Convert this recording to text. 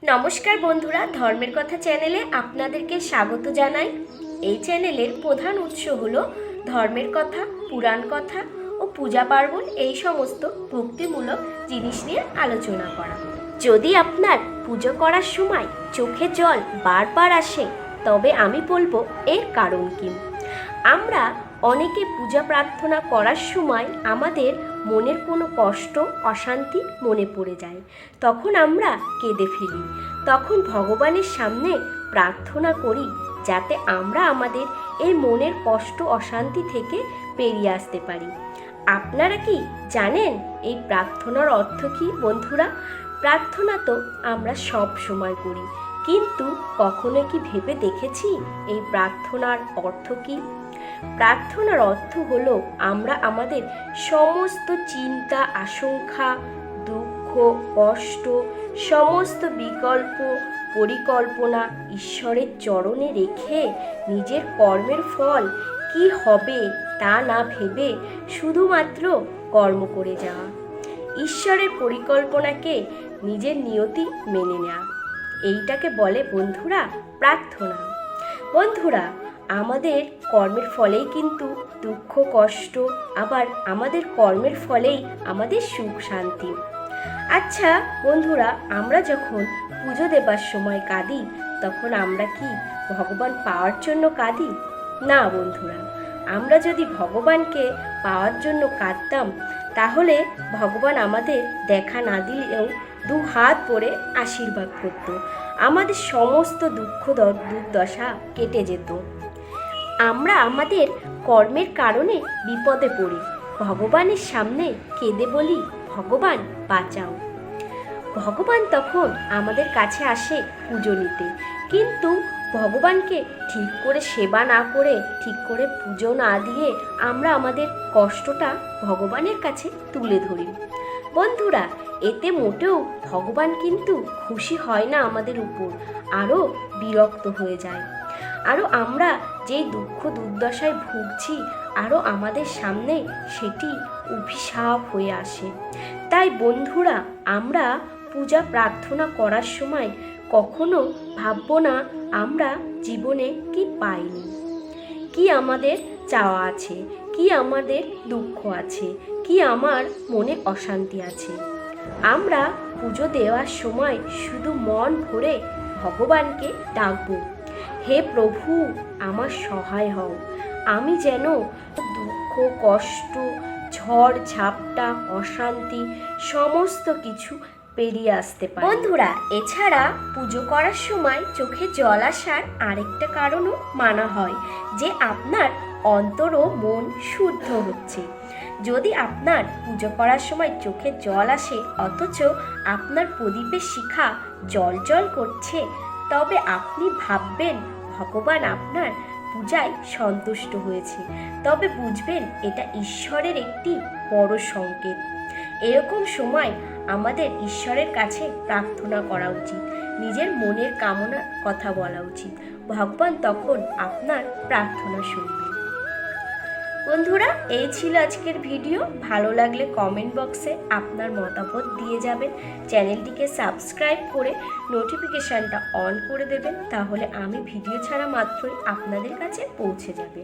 নমস্কার বন্ধুরা, ধর্মের কথা চ্যানেলে আপনাদেরকে স্বাগত জানাই। এই চ্যানেলের প্রধান উৎস হলো ধর্মের কথা, পুরাণ কথা ও পূজা পার্বণ, এই সমস্ত ভক্তিমূলক জিনিস নিয়ে আলোচনা করা। যদি আপনার পুজো করার সময় চোখে জল বারবার আসে, তবে আমি বলবো এর কারণ কি। আমরা অনেকে পূজা প্রার্থনা করার সময় আমাদের মনের কোনো কষ্ট, অশান্তি মনে পড়ে যায়, তখন আমরা কেঁদে ফেলি। তখন ভগবানের সামনে প্রার্থনা করি যাতে আমরা আমাদের এই মনের কষ্ট, অশান্তি থেকে বেরিয়ে আসতে পারি। আপনারা কি জানেন এই প্রার্থনার অর্থ কী বন্ধুরা? প্রার্থনা তো আমরা সব সময় করি, কিন্তু কখনো কি ভেবে দেখেছি এই প্রার্থনার অর্থ কী? প্রার্থনার অর্থ হলো আমরা আমাদের সমস্ত চিন্তা, আশঙ্কা, দুঃখ, কষ্ট, সমস্ত বিকল্প পরিকল্পনা ঈশ্বরের চরণে রেখে নিজের কর্মের ফল কি হবে তা না ভেবে শুধুমাত্র কর্ম করে যাওয়া, ঈশ্বরের পরিকল্পনাকে নিজের নিয়তি মেনে নেওয়া, এইটাকে বলে বন্ধুরা প্রার্থনা। বন্ধুরা, আমাদের কর্মের ফলেই কিন্তু দুঃখ, কষ্ট, আবার আমাদের কর্মের ফলেই আমাদের সুখ, শান্তি। আচ্ছা বন্ধুরা, আমরা যখন পুজো দেবার সময় কাঁদি, তখন আমরা কি ভগবান পাওয়ার জন্য কাঁদি? না বন্ধুরা, আমরা যদি ভগবানকে পাওয়ার জন্য কাঁদতাম, তাহলে ভগবান আমাদের দেখা না দিলেও দু হাত ভরে আশীর্বাদ করত, আমাদের সমস্ত দুঃখ দুর্দশা কেটে যেত। আমরা আমাদের কর্মের কারণে বিপদে পড়ি, ভগবানের সামনে কেঁদে বলি, ভগবান বাঁচাও। ভগবান তখন আমাদের কাছে আসে পুজো নিতে, কিন্তু ভগবানকে ঠিক করে সেবা না করে, ঠিক করে পুজো না দিয়ে আমরা আমাদের কষ্টটা ভগবানের কাছে তুলে ধরি। বন্ধুরা, এতে মোটেও ভগবান কিন্তু খুশি হয় না আমাদের উপর, আরও বিরক্ত হয়ে যায়। আরও আমরা যেই দুঃখ দুর্দশায় ভুগছি, আরও আমাদের সামনে সেটি অভিশাপ হয়ে আসে। তাই বন্ধুরা, আমরা পূজা প্রার্থনা করার সময় কখনো ভাববো না আমরা জীবনে কি পাইনি, কি আমাদের চাওয়া আছে, কি আমাদের দুঃখ আছে, কি আমার মনে অশান্তি আছে। আমরা পুজো দেওয়ার সময় শুধু মন ভরে ভগবানকে ডাকবো, হে প্রভু আমার সহায় হও, আমি যেন দুঃখ, কষ্ট, ঝড় ঝাপটা, অশান্তি সমস্ত কিছু পেরিয়ে আসতে পারি। বন্ধুরা, এছাড়া পুজো করার সময় চোখে জল আসার আরেকটা কারণও মানা হয়, যে আপনার অন্তর ও মন শুদ্ধ হচ্ছে। যদি আপনার পুজো করার সময় চোখে জল আসে, অথচ আপনার প্রদীপের শিখা জল জল করছে, তবে আপনি ভাববেন ভগবান আপনার পূজায় সন্তুষ্ট হয়েছে, তবে বুঝবেন এটা ঈশ্বরের একটি বড় সংকেত। এরকম সময় আমাদের ঈশ্বরের কাছে প্রার্থনা করা উচিত, নিজের মনের কামনার কথা বলা উচিত, ভগবান তখন আপনার প্রার্থনা শুনবেন। বন্ধুরা, এই ছিল আজকের ভিডিও। ভালো লাগলে কমেন্ট বক্সে আপনার মতামত দিয়ে যাবেন, চ্যানেলটিকে সাবস্ক্রাইব করে নোটিফিকেশানটা অন করে দেবেন, তাহলে আমি ভিডিও ছাড়া মাত্রই আপনাদের কাছে পৌঁছে যাবে।